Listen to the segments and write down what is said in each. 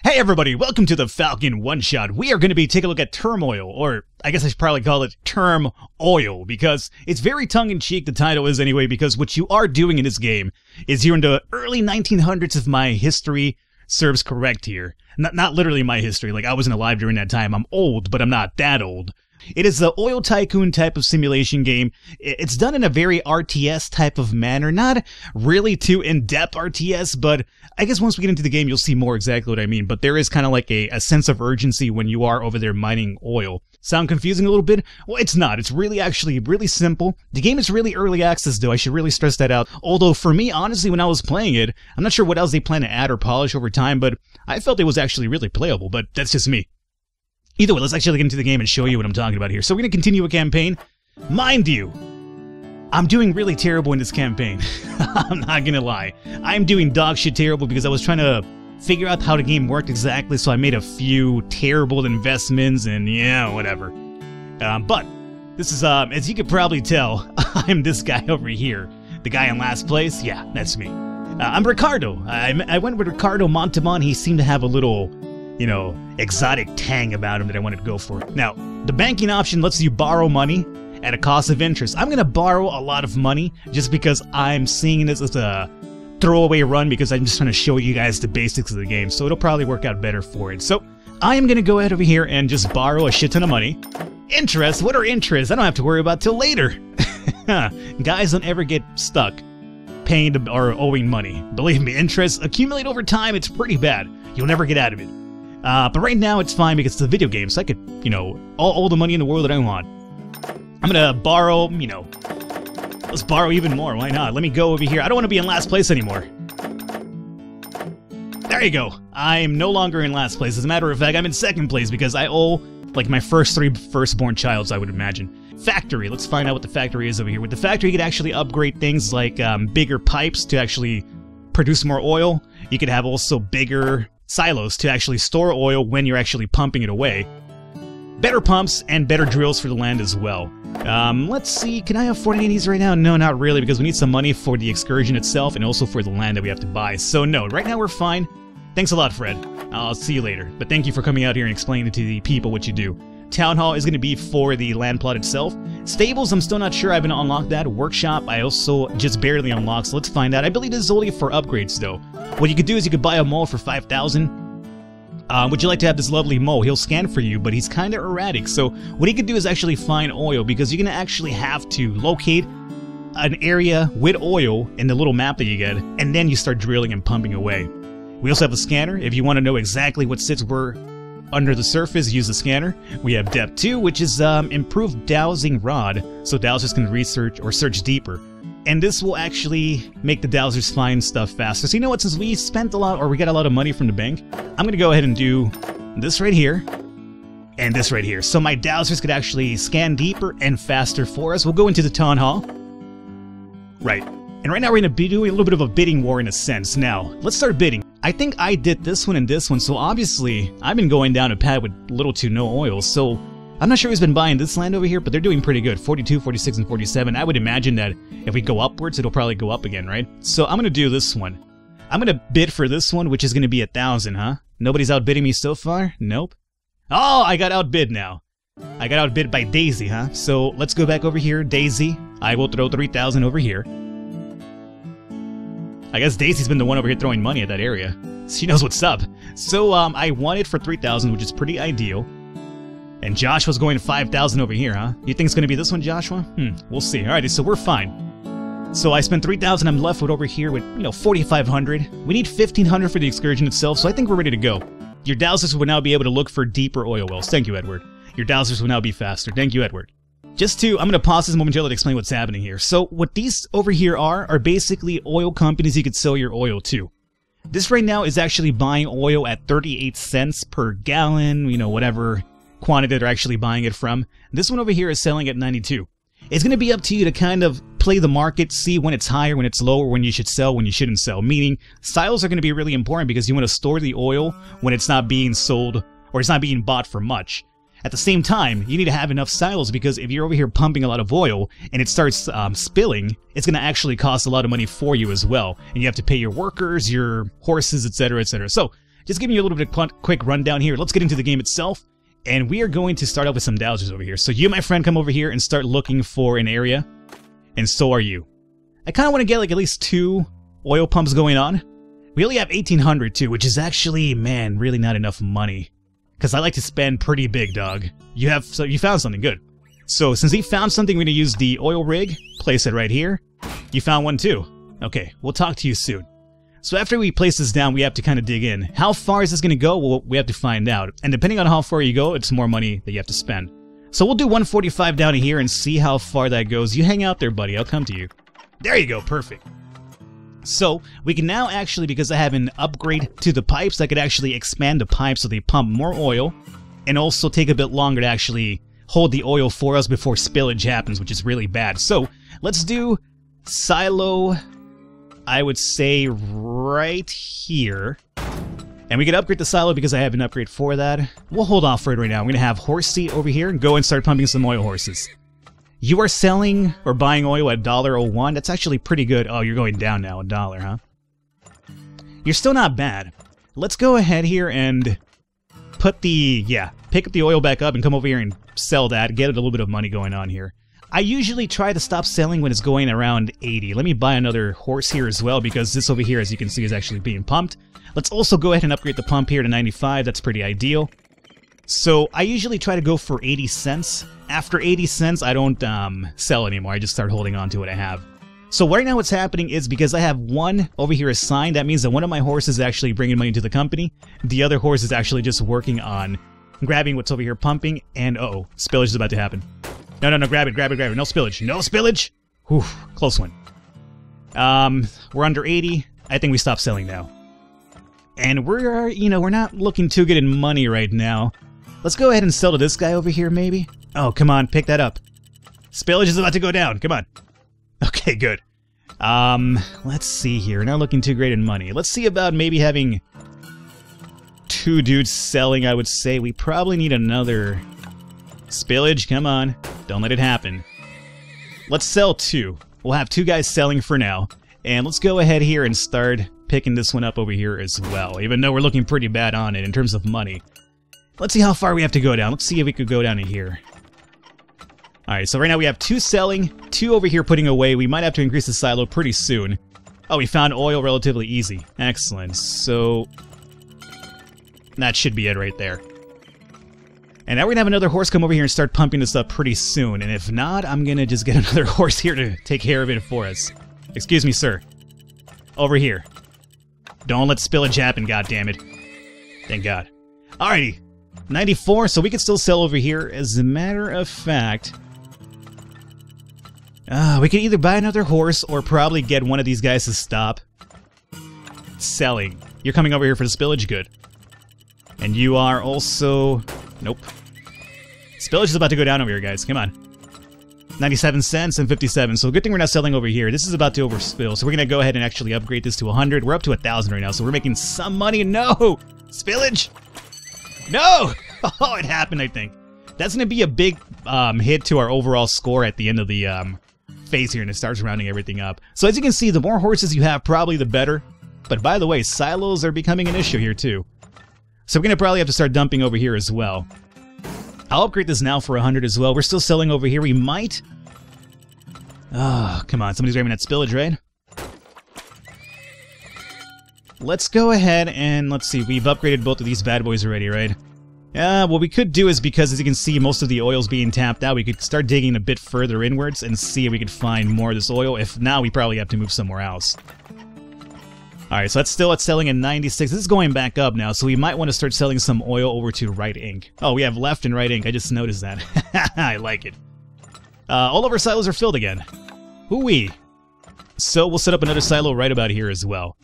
Hey everybody, welcome to the Falcon one-shot. We are going to be taking a look at Turmoil, or I guess I should probably call it Turmoil, because it's very tongue-in-cheek, the title is anyway, because what you are doing in this game is you're in the early 1900s if my history serves correct here. Not literally my history, like I wasn't alive during that time. I'm old, but I'm not that old. It is the oil tycoon type of simulation game. It's done in a very RTS type of manner, not really too in-depth RTS, but I guess once we get into the game you'll see more exactly what I mean, but there is kind of like a sense of urgency when you are over there mining oil. Sound confusing a little bit? Well, it's not. It's actually really simple. The game is really early access though, I should really stress that out. Although for me, honestly, when I was playing it, I'm not sure what else they plan to add or polish over time, but I felt it was actually really playable, but that's just me. Either way, let's actually get into the game and show you what I'm talking about here. So we're going to continue a campaign. Mind you, I'm doing really terrible in this campaign. I'm not going to lie. I'm doing dog shit terrible because I was trying to figure out how the game worked exactly, so I made a few terrible investments and yeah, whatever. But this is, as you could probably tell, I'm this guy over here. The guy in last place? Yeah, that's me. I'm Ricardo. I went with Ricardo Montemon. He seemed to have a little, you know, exotic tang about him that I wanted to go for. Now, the banking option lets you borrow money at a cost of interest. I'm going to borrow a lot of money just because I'm seeing this as a throwaway run because I'm just trying to show you guys the basics of the game, so it'll probably work out better for it. So, I am going to go ahead over here and just borrow a shit ton of money. Interest? What are interests? I don't have to worry about till later. Guys don't ever get stuck paying or owing money. Believe me, interest accumulate over time, it's pretty bad. You'll never get out of it. But right now it's fine because it's a video game, so I could, you know, all the money in the world that I want. I'm gonna borrow, you know, let's borrow even more, why not? Let me go over here. I don't want to be in last place anymore. There you go. I'm no longer in last place. As a matter of fact, I'm in second place because I owe, like, my firstborn childs, I would imagine. Factory. Let's find out what the factory is over here. With the factory, you could actually upgrade things like bigger pipes to actually produce more oil. You could have also bigger silos to actually store oil when you're actually pumping it away. Better pumps and better drills for the land as well. Let's see, can I afford any of these right now? No, not really, because we need some money for the excursion itself and also for the land that we have to buy. So no, right now we're fine. Thanks a lot, Fred. I'll see you later. But thank you for coming out here and explaining to the people what you do. Town Hall is going to be for the land plot itself. Stables, I'm still not sure. I haven't unlocked that. Workshop, I also just barely unlocked, so let's find out. I believe this is only for upgrades, though. What you could do is you could buy a mole for 5,000. Would you like to have this lovely mole? He'll scan for you, but he's kind of erratic. So what he could do is actually find oil, because you're going to actually have to locate an area with oil in the little map that you get, and then you start drilling and pumping away. We also have a scanner. If you want to know exactly what sits where under the surface, use the scanner. We have depth 2, which is improved dowsing rod, so dowsers can research or search deeper. And this will actually make the dowsers find stuff faster. So you know what, since we spent a lot, or we got a lot of money from the bank, I'm going to go ahead and do this right here, and this right here. So my dowsers could actually scan deeper and faster for us. We'll go into the town hall. Right. And right now we're going to be doing a little bit of a bidding war in a sense. Now, let's start bidding. I think I did this one and this one, so obviously I've been going down a path with little to no oil, so I'm not sure who's been buying this land over here, but they're doing pretty good. 42, 46, and 47. I would imagine that if we go upwards, it'll probably go up again, right? So I'm going to do this one. I'm going to bid for this one, which is going to be 1,000, huh? Nobody's outbidding me so far? Nope. Oh, I got outbid now. I got outbid by Daisy, huh? So let's go back over here. Daisy, I will throw 3,000 over here. I guess Daisy's been the one over here throwing money at that area. She knows what's up. So, I won it for 3,000, which is pretty ideal. And Joshua's going 5,000 over here, huh? You think it's going to be this one, Joshua? We'll see. Alrighty, so we're fine. So I spent 3,000, I'm left with over here with, you know, 4,500. We need 1,500 for the excursion itself, so I think we're ready to go. Your dowsers will now be able to look for deeper oil wells. Thank you, Edward. Your dowsers will now be faster. Thank you, Edward. Just to, I'm going to pause this momentarily to explain what's happening here. So what these over here are basically oil companies you could sell your oil to. This right now is actually buying oil at 38 cents per gallon, you know, whatever quantity they're actually buying it from. This one over here is selling at 92. It's going to be up to you to kind of play the market, see when it's higher, when it's lower, when you should sell, when you shouldn't sell. Meaning, silos are going to be really important because you want to store the oil when it's not being sold or it's not being bought for much. At the same time, you need to have enough silos because if you're over here pumping a lot of oil and it starts spilling, it's going to actually cost a lot of money for you as well. And you have to pay your workers, your horses, etc., etc. So just giving you a little bit of quick rundown here. Let's get into the game itself. And we are going to start off with some dowsers over here. So you, my friend, come over here and start looking for an area. And so are you. I kind of want to get like at least 2 oil pumps going on. We only have 1,800 too, which is actually, man, really not enough money. Because I like to spend pretty big, dog. You found something, good. So since he found something, we're going to use the oil rig. Place it right here. You found one too. Okay, we'll talk to you soon. So after we place this down, we have to kind of dig in. How far is this going to go? Well, we have to find out. And depending on how far you go, it's more money that you have to spend. So we'll do 145 down here and see how far that goes. You hang out there, buddy. I'll come to you. There you go. Perfect. So we can now actually, because I have an upgrade to the pipes, I could actually expand the pipes so they pump more oil and also take a bit longer to actually hold the oil for us before spillage happens, which is really bad. So let's do silo, I would say right here. And we can upgrade the silo because I have an upgrade for that. We'll hold off for it right now. I'm going to have Horsey over here and go and start pumping some oil horses. You are selling or buying oil at $1.01. That's actually pretty good. Oh, you're going down now, $1, huh? You're still not bad. Let's go ahead here and put the, pick up the oil back up and come over here and sell that. Get a little bit of money going on here. I usually try to stop selling when it's going around 80. Let me buy another horse here as well because this over here, as you can see, is actually being pumped. Let's also go ahead and upgrade the pump here to 95. That's pretty ideal. So I usually try to go for 80 cents. After 80 cents, I don't sell anymore. I just start holding on to what I have. So right now what's happening is because I have one over here assigned, that means that one of my horses is actually bringing money to the company. The other horse is actually just working on grabbing what's over here pumping. And uh-oh, spillage is about to happen. No, grab it. No spillage. No spillage! Whew, close one. We're under 80. I think we stop selling now. And we're not looking too good in money right now. Let's go ahead and sell to this guy over here, maybe. Oh, come on, pick that up. Spillage is about to go down. Come on. Okay, good. Let's see here. We're not looking too great in money. Let's see about maybe having 2 dudes selling, I would say. We probably need another spillage. Come on. Don't let it happen. Let's sell 2. We'll have 2 guys selling for now. And let's go ahead here and start picking this one up over here as well, even though we're looking pretty bad on it in terms of money. Let's see how far we have to go down. Let's see if we could go down to here. Alright, so right now we have 2 selling, 2 over here putting away. We might have to increase the silo pretty soon. Oh, we found oil relatively easy. Excellent. So that should be it right there. And now we're gonna have another horse come over here and start pumping this up pretty soon. And if not, I'm gonna just get another horse here to take care of it for us. Excuse me, sir. Over here. Don't let spillage happen, goddammit. Thank God. Alrighty. 94, so we can still sell over here. As a matter of fact, we can either buy another horse or probably get one of these guys to stop selling. You're coming over here for the spillage? Good. And you are also... Nope. Spillage is about to go down over here, guys. Come on. 97 cents and 57. So good thing we're not selling over here. This is about to overspill. So we're going to go ahead and actually upgrade this to 100. We're up to 1,000 right now, so we're making some money. No! Spillage! No! Oh, it happened, I think. That's going to be a big hit to our overall score at the end of the phase here, and it starts rounding everything up. So as you can see, the more horses you have, probably the better. But by the way, silos are becoming an issue here, too. So we're going to probably have to start dumping over here as well. I'll upgrade this now for 100 as well. We're still selling over here. We might... Oh, come on. Somebody's grabbing that spillage, right? Let's go ahead and let's see. We've upgraded both of these bad boys already, right? What we could do is, because as you can see, most of the oil's being tapped out, we could start digging a bit further inwards and see if we could find more of this oil. If not, we probably have to move somewhere else. Alright, so that's still at selling at 96. This is going back up now, so we might want to start selling some oil over to right ink. Oh, we have left and right ink. I just noticed that. I like it. All of our silos are filled again. Hoo-wee. So we'll set up another silo right about here as well.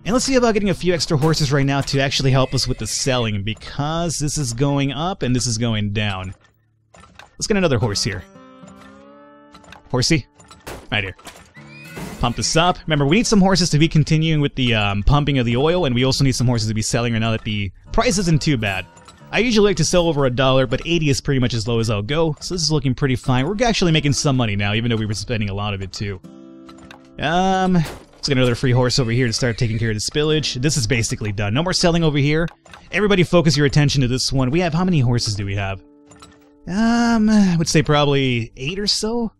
And let's see about getting a few extra horses right now to actually help us with the selling, because this is going up and this is going down. Let's get another horse here. Horsey? Right here. Pump this up. Remember, we need some horses to be continuing with the pumping of the oil, and we also need some horses to be selling right now that the price isn't too bad. I usually like to sell over $1, but 80 is pretty much as low as I'll go, so this is looking pretty fine. We're actually making some money now, even though we were spending a lot of it too. Let's get another free horse over here to start taking care of the spillage. This is basically done. No more selling over here. Everybody focus your attention to this one. We have, how many horses do we have? I would say probably 8 or so?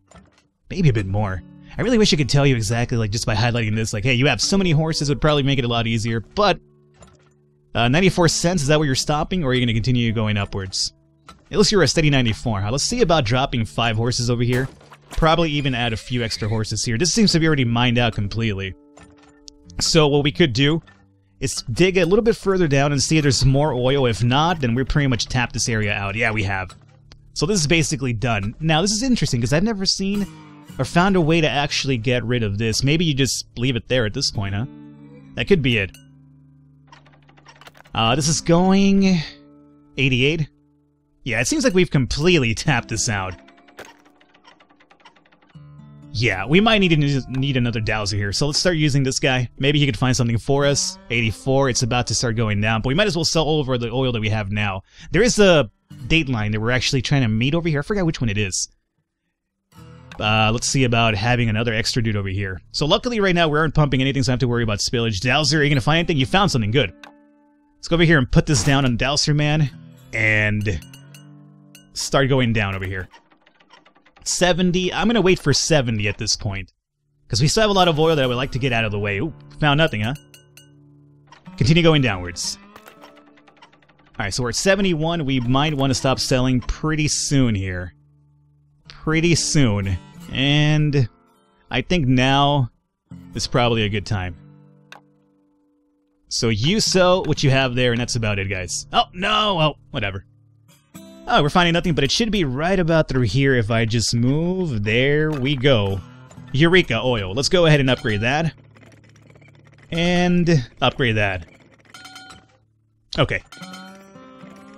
Maybe a bit more. I really wish I could tell you exactly, like, just by highlighting this, like, hey, you have so many horses, would probably make it a lot easier, but 94 cents, is that where you're stopping, or are you going to continue going upwards? At least you're a steady 94. Let's see about dropping 5 horses over here. Probably even add a few extra horses here. This seems to be already mined out completely. So what we could do is dig a little bit further down and see if there's more oil. If not, then we're pretty much tapped this area out. Yeah, we have. So this is basically done. Now, this is interesting because I've never seen or found a way to actually get rid of this. Maybe you just leave it there at this point, huh? That could be it. This is going 88. Yeah, it seems like we've completely tapped this out. Yeah, we might need another dowser here, so let's start using this guy. Maybe he could find something for us. 84, it's about to start going down, but we might as well sell over the oil that we have now. There is a date line that we're actually trying to meet over here. I forgot which one it is. Let's see about having another extra dude over here. So luckily right now we aren't pumping anything, so I don't have to worry about spillage. Dowser, are you going to find anything? You found something, good. Let's go over here and put this down on Dowser Man, and start going down over here. 70, I'm going to wait for 70 at this point, because we still have a lot of oil that I would like to get out of the way. Ooh, found nothing, huh? Continue going downwards. Alright, so we're at 71, we might want to stop selling pretty soon here. Pretty soon. And I think now is probably a good time. So you sell what you have there, and that's about it, guys. Oh, no! Oh, whatever. Oh, we're finding nothing, but it should be right about through here if I just move. There we go. Eureka oil. Let's go ahead and upgrade that. And upgrade that. Okay.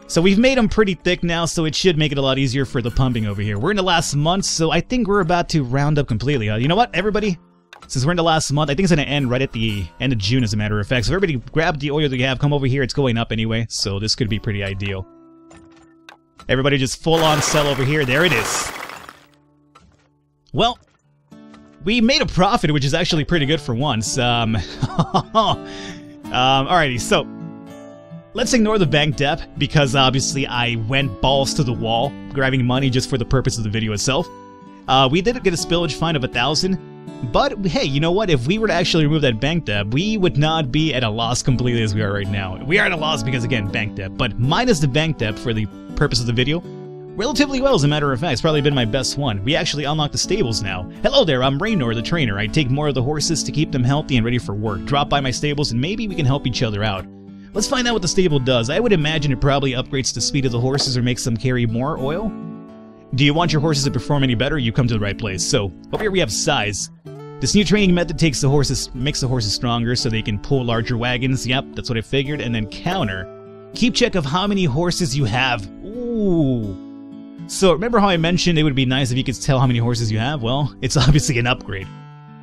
So we've made them pretty thick now, so it should make it a lot easier for the pumping over here. We're in the last month, so I think we're about to round up completely. You know what, everybody? Since we're in the last month, I think it's going to end right at the end of June, as a matter of fact. So everybody grab the oil that you have, come over here. It's going up anyway, so this could be pretty ideal. Everybody just full-on sell over here. There it is. Well, we made a profit, which is actually pretty good for once. Alrighty, so let's ignore the bank debt, because obviously I went balls to the wall, grabbing money just for the purpose of the video itself. We did get a spillage fine of 1,000, but hey, you know what? If we were to actually remove that bank debt, we would not be at a loss completely as we are right now. We are at a loss because, again, bank debt, but minus the bank debt for the purpose of the video, relatively well, as a matter of fact. It's probably been my best one. We actually unlocked the stables now. Hello there, I'm Raynor, the trainer. I take more of the horses to keep them healthy and ready for work. Drop by my stables and maybe we can help each other out. Let's find out what the stable does. I would imagine it probably upgrades the speed of the horses or makes them carry more oil. Do you want your horses to perform any better? You come to the right place. So, over here we have size. This new training method makes the horses stronger so they can pull larger wagons. Yep, that's what I figured. And then counter. Keep check of how many horses you have. Ooh. So remember how I mentioned it would be nice if you could tell how many horses you have? Well, it's obviously an upgrade.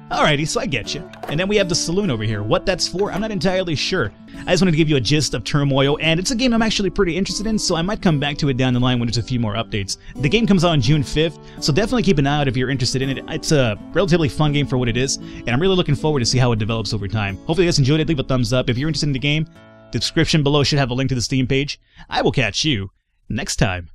Alrighty, so I get you. And then we have the saloon over here. What that's for, I'm not entirely sure. I just wanted to give you a gist of Turmoil, and it's a game I'm actually pretty interested in, so I might come back to it down the line when there's a few more updates. The game comes out on June 5th, so definitely keep an eye out if you're interested in it. It's a relatively fun game for what it is, and I'm really looking forward to see how it develops over time. Hopefully you guys enjoyed it. Leave a thumbs up. If you're interested in the game, the description below should have a link to the Steam page. I will catch you next time.